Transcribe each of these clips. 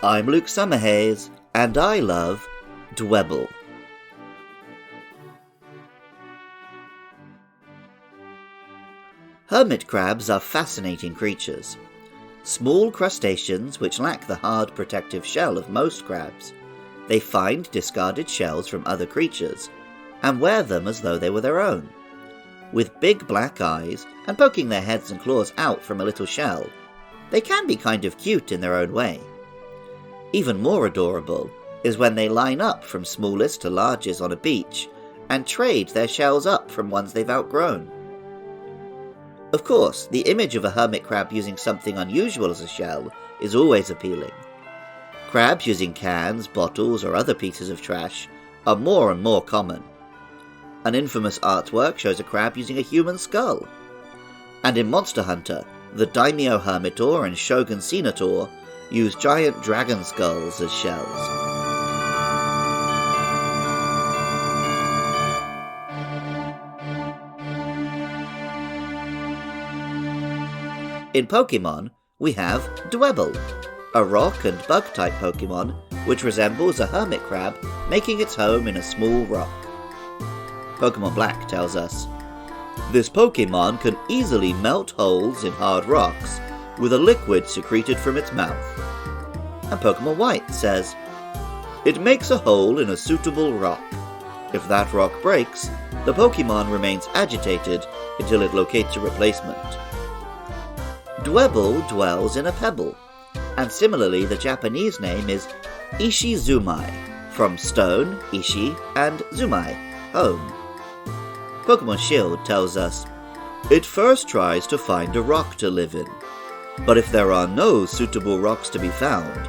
I'm Luke Summerhays, and I love Dwebble. Hermit crabs are fascinating creatures. Small crustaceans which lack the hard protective shell of most crabs. They find discarded shells from other creatures and wear them as though they were their own. With big black eyes and poking their heads and claws out from a little shell, they can be kind of cute in their own way. Even more adorable is when they line up from smallest to largest on a beach and trade their shells up from ones they've outgrown. Of course, the image of a hermit crab using something unusual as a shell is always appealing. Crabs using cans, bottles, or other pieces of trash are more and more common. An infamous artwork shows a crab using a human skull. And in Monster Hunter, the Daimyo Hermitor and Shogun Senator use giant dragon skulls as shells. In Pokemon, we have Dwebble, a rock and bug-type Pokemon which resembles a hermit crab making its home in a small rock. Pokemon Black tells us, this Pokemon can easily melt holes in hard rocks with a liquid secreted from its mouth. And Pokemon White says, it makes a hole in a suitable rock. If that rock breaks, the Pokemon remains agitated until it locates a replacement. Dwebble dwells in a pebble, and similarly the Japanese name is Ishizumai, from stone, Ishi, and Zumai, home. Pokemon Shield tells us, it first tries to find a rock to live in, but if there are no suitable rocks to be found,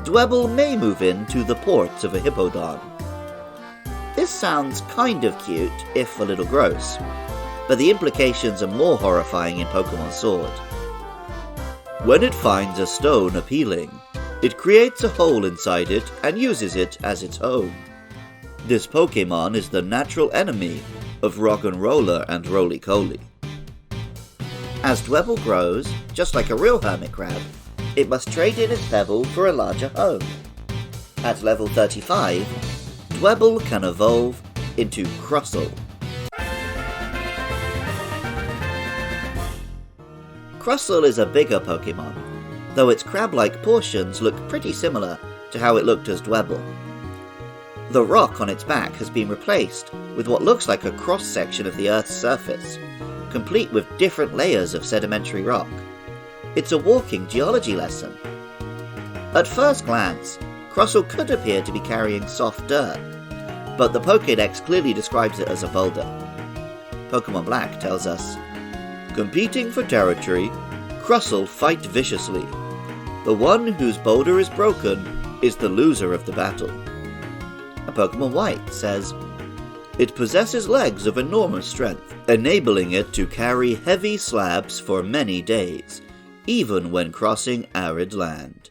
Dwebble may move into the ports of a Hippodon. This sounds kind of cute, if a little gross, but the implications are more horrifying in Pokemon Sword. When it finds a stone appealing, it creates a hole inside it and uses it as its home. This Pokemon is the natural enemy of Rock'n'Roller and Roly-Coly. As Dwebble grows, just like a real hermit crab, it must trade in its pebble for a larger home. At level 35, Dwebble can evolve into Crustle. Crustle is a bigger Pokemon, though its crab-like portions look pretty similar to how it looked as Dwebble. The rock on its back has been replaced with what looks like a cross-section of the Earth's surface, complete with different layers of sedimentary rock. It's a walking geology lesson. At first glance, Crustle could appear to be carrying soft dirt, but the Pokédex clearly describes it as a boulder. Pokemon Black tells us, competing for territory, Crustle fight viciously. The one whose boulder is broken is the loser of the battle. And Pokemon White says, it possesses legs of enormous strength, enabling it to carry heavy slabs for many days, even when crossing arid land.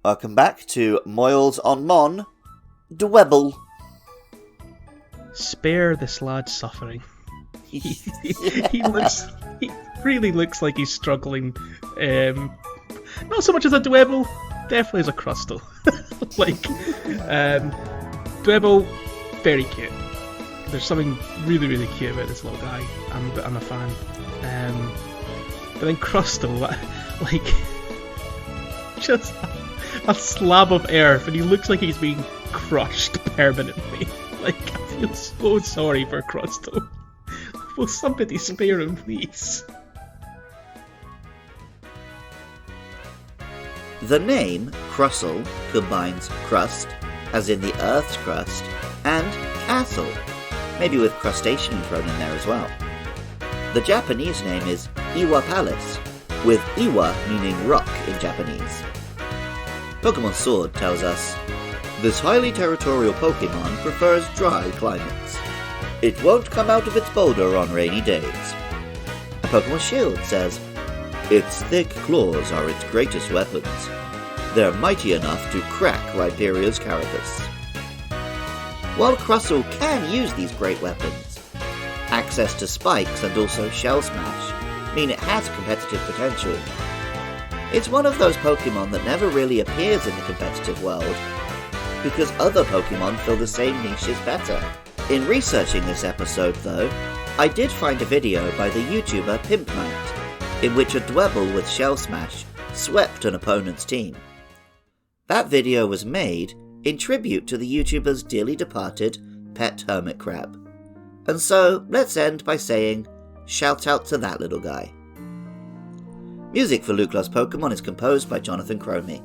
Welcome back to Moils on Mon, Dwebble. Spare this lad's suffering. He really looks like he's struggling. Not so much as a Dwebble, definitely as a Crustle. Dwebble, very cute. There's something really, really cute about this little guy. I'm a fan. But then Crustle, just a slab of earth, and he looks like he's being crushed permanently. I feel so sorry for Crustle. Will somebody spare him, please? The name Crustle combines crust, as in the Earth's crust, and castle, maybe with crustacean thrown in there as well. The Japanese name is Iwa Palace, with Iwa meaning rock in Japanese. Pokemon Sword tells us, this highly territorial Pokemon prefers dry climates. It won't come out of its boulder on rainy days. And Pokemon Shield says, its thick claws are its greatest weapons. They're mighty enough to crack Rhyperia's carapace. while Crustle can use these great weapons, access to spikes and also Shell Smash mean it has competitive potential. It's one of those Pokemon that never really appears in the competitive world, because other Pokemon fill the same niches better. In researching this episode though, I did find a video by the YouTuber Pimp Knight, in which a Dwebble with Shell Smash swept an opponent's team. That video was made in tribute to the YouTuber's dearly departed pet hermit crab. And so, let's end by saying, shout out to that little guy. Music for Luke Loves Pokemon is composed by Jonathan Cromie.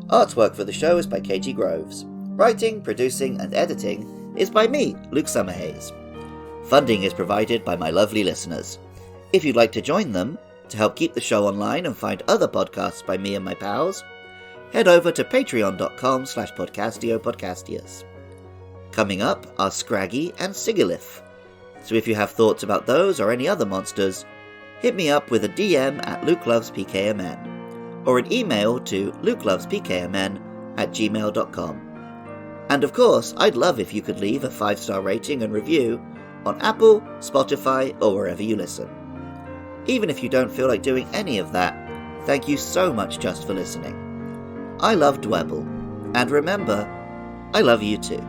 Artwork for the show is by Katie Groves. Writing, producing, and editing is by me, Luke Summerhays. Funding is provided by my lovely listeners. If you'd like to join them, to help keep the show online and find other podcasts by me and my pals, head over to patreon.com/podcastiopodcastias. Coming up are Scraggy and Sigilith. So if you have thoughts about those or any other monsters, hit me up with a DM at lukelovespkmn, or an email to lukelovespkmn@gmail.com. And of course, I'd love if you could leave a 5-star rating and review on Apple, Spotify, or wherever you listen. Even if you don't feel like doing any of that, thank you so much just for listening. I love Dwebble, and remember, I love you too.